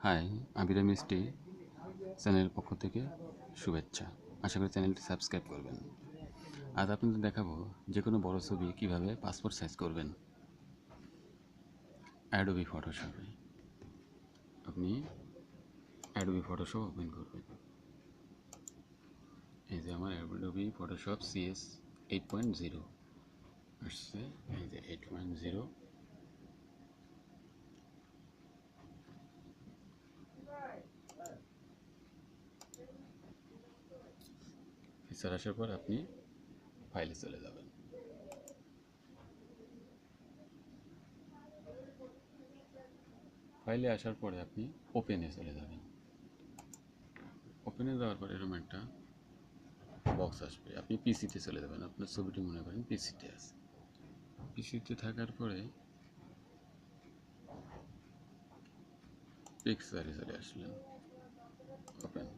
High, আবিরা মিষ্টি চ্যানেলের পক্ষ থেকে শুভেচ্ছা। আশা করি চ্যানেলটি সাবস্ক্রাইব করবেন। আজ আপনাদের দেখাবো যে কোনো বড় ছবি কীভাবে পাসপোর্ট সাইজ করবেন অ্যাডোবি ফটোশপে। আপনি অ্যাডোবি ফটোশপ ওপেন করবেন। এই যে আমার অ্যাডোবি ফটোশপ CS 8.0 আসছে। এই যে 8.0 ফিচার আসার পর আপনি ফাইলে চলে যাবেন। ফাইলে আসার পরে আপনি ওপেনে চলে যাবেন। ওপেনে যাওয়ার পর এরকম একটা বক্স আসবে। আপনি পিসিতে চলে যাবেন। আপনার ছবিটি মনে করেন পিসিতে আছে। পিসিতে থাকার পরে পিকচারে চলে আসলেন। ওপেন।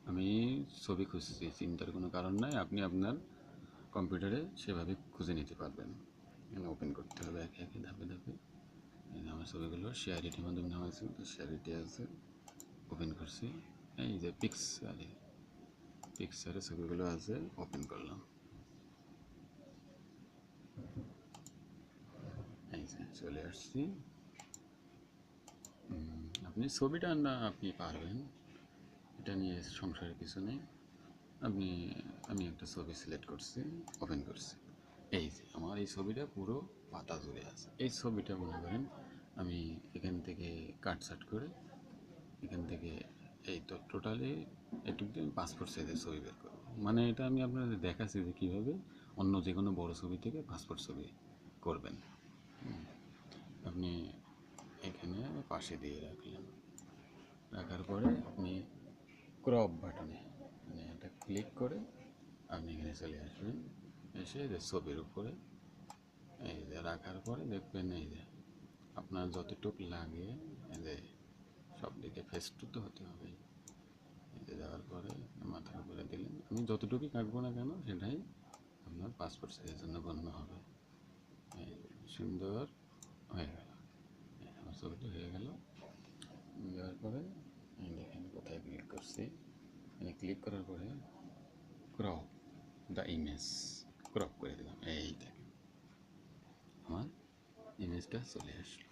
আমি ছবি খুঁজছি, চিন্তার কোনো কারণ নাই। আপনি আপনার কম্পিউটারে সেভাবে খুঁজে নিতে পারবেন। এখানে ওপেন করতে হবে একে একে, ধাপে ধাপে। আমার ছবিগুলো শেয়ারিটির মাধ্যমে নেওয়া আছে, শেয়ারিটি আছে, ওপেন করছি। এই যে পিকচারে ছবিগুলো আছে, ওপেন করলাম। এই যে চলে আসছি। আপনি ছবিটা না আপনি পারবেন, এটা নিয়ে সংশয়ের কিছু নেই। আমি একটা ছবি সিলেক্ট করছি, ওপেন করছি। এই যে আমার এই ছবিটা পুরো পাতা জুড়ে আছে। এই ছবিটা মনে করেন আমি এখান থেকে কাটছাট করে এখান থেকে এই তো টোটালি এটুকু দিয়ে পাসপোর্ট সাইজের ছবি বের করবো। মানে এটা আমি আপনাদের দেখাচ্ছি যে কীভাবে অন্য যে কোনো বড়ো ছবি থেকে পাসপোর্ট ছবি করবেন। আপনি এখানে পাশে দিয়ে রাখলেন, রাখার পরে আপনি ক্রপ বাটনে মানে এটা ক্লিক করে আপনি এখানে চলে আসবেন। এসে যে ছবির উপরে এই যে রাখার পরে দেখবেন এই যে আপনার যতটুকু লাগে এই যে সব দিকে ফেস্টু তো হতে হবে। এই যে দেওয়ার পরে মাথার উপরে দিলেন। আমি যতটুকুই কাটবো না কেন সেটাই আপনার পাসপোর্ট সাইজের জন্য গণ্য হবে। এই সুন্দর হয়ে গেল, আমার ছবিটি হয়ে গেল। দেওয়ার পরে দেখেন কোথায় ক্লিক করছি। ক্লিক করার পরে ক্রপ দ্য ইমেজ, ক্রপ করে দিলাম। এই দেখেন আমার ইমেজটা চলে আসলো।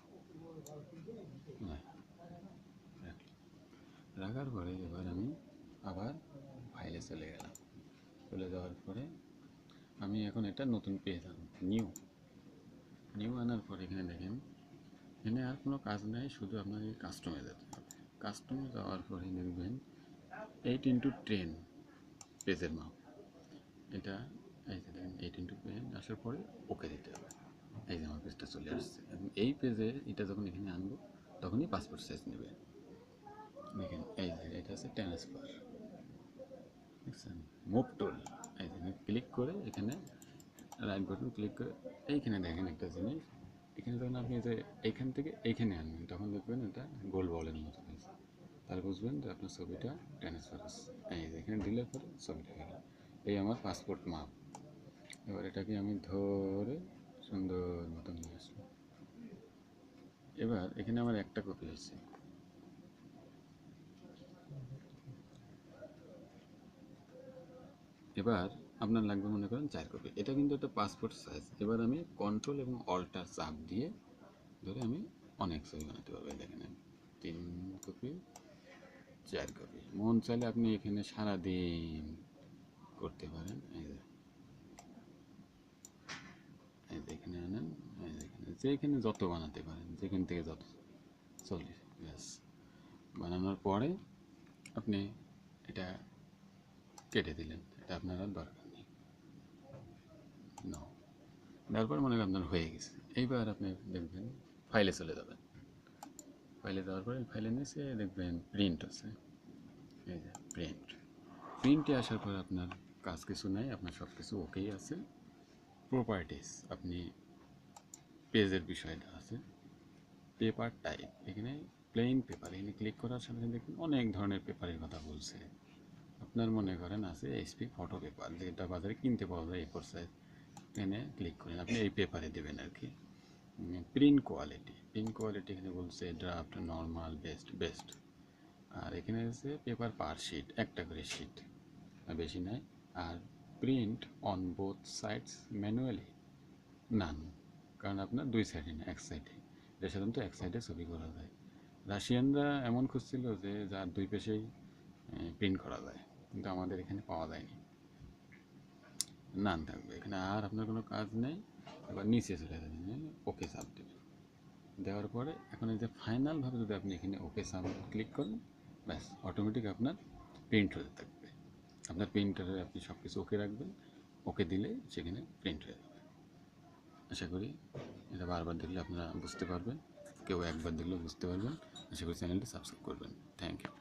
রাখার পরে এবার আমি আবার ফাইলে চলে গেলাম। চলে যাওয়ার পরে আমি এখন এটা নতুন পেজ আনব, নিউ আনার পরে এখানে দেখেন, এখানে আর কোনো কাজ নেই, শুধু আপনাকে কাস্টমে যেতে হবে। কাস্টমে যাওয়ার পরে দেখবেন 8x10 পেজের মাপ। এটা এই যে দেখেন 8x10 আসার পরে ওকে দিতে হবে। এই যে আমার পেজটা চলে আসছে। এবং এই পেজে এটা যখন এখানে আনবো তখনই পাসপোর্ট সাইজ নেবে। দেখেন এই যে এটা আছে ট্রান্সফার, দেখছেন মুভ টুল। এই যে ক্লিক করে এখানে রাইট বাটন ক্লিক করে এইখানে দেখেন একটা জিনিস, এখানে যখন আপনি যে এইখান থেকে এইখানে আনবেন তখন দেখবেন এটা গোল বলের মতো হয়েছে। তাহলে বুঝবেন যে আপনার ছবিটা ট্রান্সফার হচ্ছে। এই যে এখানে দিলে পরে ছবিটা হয়ে গেল। এই আমার পাসপোর্ট মাপ। এবার এটাকে আমি ধরে সুন্দর মতো নিয়ে আসলাম। এবার এখানে আমার একটা কপি হয়েছে। এবার আপনার লাগবে মনে করেন 4 কপি। এটা কিন্তু একটা পাসপোর্ট সাইজ। এবার আমি কন্ট্রোল এবং অল্টার চাপ দিয়ে ধরে আমি অনেক ছবি বানাতে পারবো। দেখেন 3 কপি, 4 কপি। মন চাইলে আপনি এখানে সারাদিন করতে পারেন। এই যে এখানে আনেন, যেখানে যত বানাতে পারেন, যেখান থেকে যত চলে ব্যাস। বানানোর পরে আপনি এটা কেটে দিলেন, এটা আপনার আর দরকার নেই। তারপর মনে করেন আপনার হয়ে গেছে। এইবার আপনি দেখবেন ফাইলে চলে যাবেন। ফাইলে যাওয়ার পরে ফাইলে নিচে দেখবেন প্রিন্ট আছে। এই যে প্রিন্টে আসার পর আপনার কাজ কিছু নাই, আপনার সব কিছু ওকেই আছে। প্রপার্টিস আপনি পেজের বিষয়টা আছে, পেপার টাইপ, এখানে প্লেন পেপার, এখানে ক্লিক করার সাথে সাথে দেখুন অনেক ধরনের পেপারের কথা বলছে। আপনার মনে করেন আছে এইচপি ফটো পেপার, যেটা বাজারে কিনতে পাওয়া যায় এ4 সাইজ, এখানে ক্লিক করেন, আপনি এই পেপারে দেবেন আর কি। প্রিন্ট কোয়ালিটি এখানে বলছে ড্রাফট, নর্মাল, বেস্ট। আর এখানে হচ্ছে পেপার পার শিট, একটা করে শিট, বেশি নাই। আর print on both sides manually, none, কারণ আপনার দুই সাইডে না, এক সাইডে, এটা সাধারণত এক সাইডে ছবি করা যায়। রাশিয়ানরা এমন খুঁজছিল যে যার দুই পেশেই প্রিন্ট করা যায়, কিন্তু আমাদের এখানে পাওয়া যায়নি, নান থাকবে এখানে। আর আপনার কোনো কাজ নেই। এবার নিচে চলে যাবেন, ওকে চাপ দেবেন, দেওয়ার পরে এখন এই যে ফাইনালভাবে যদি আপনি এখানে ওকে চাপ ক্লিক করেন, ব্যাস অটোমেটিক আপনার প্রিন্ট হতে থাকবে। আপনার প্রিন্টারে আপনি সব কিছু ওকে রাখবেন, ওকে দিলে সেখানে প্রিন্ট হয়ে যাবে। আশা করি এটা বারবার দেখলে আপনারা বুঝতে পারবেন, কেউ একবার দেখলেও বুঝতে পারবেন। আশা করি চ্যানেলটি সাবস্ক্রাইব করবেন। Thank you.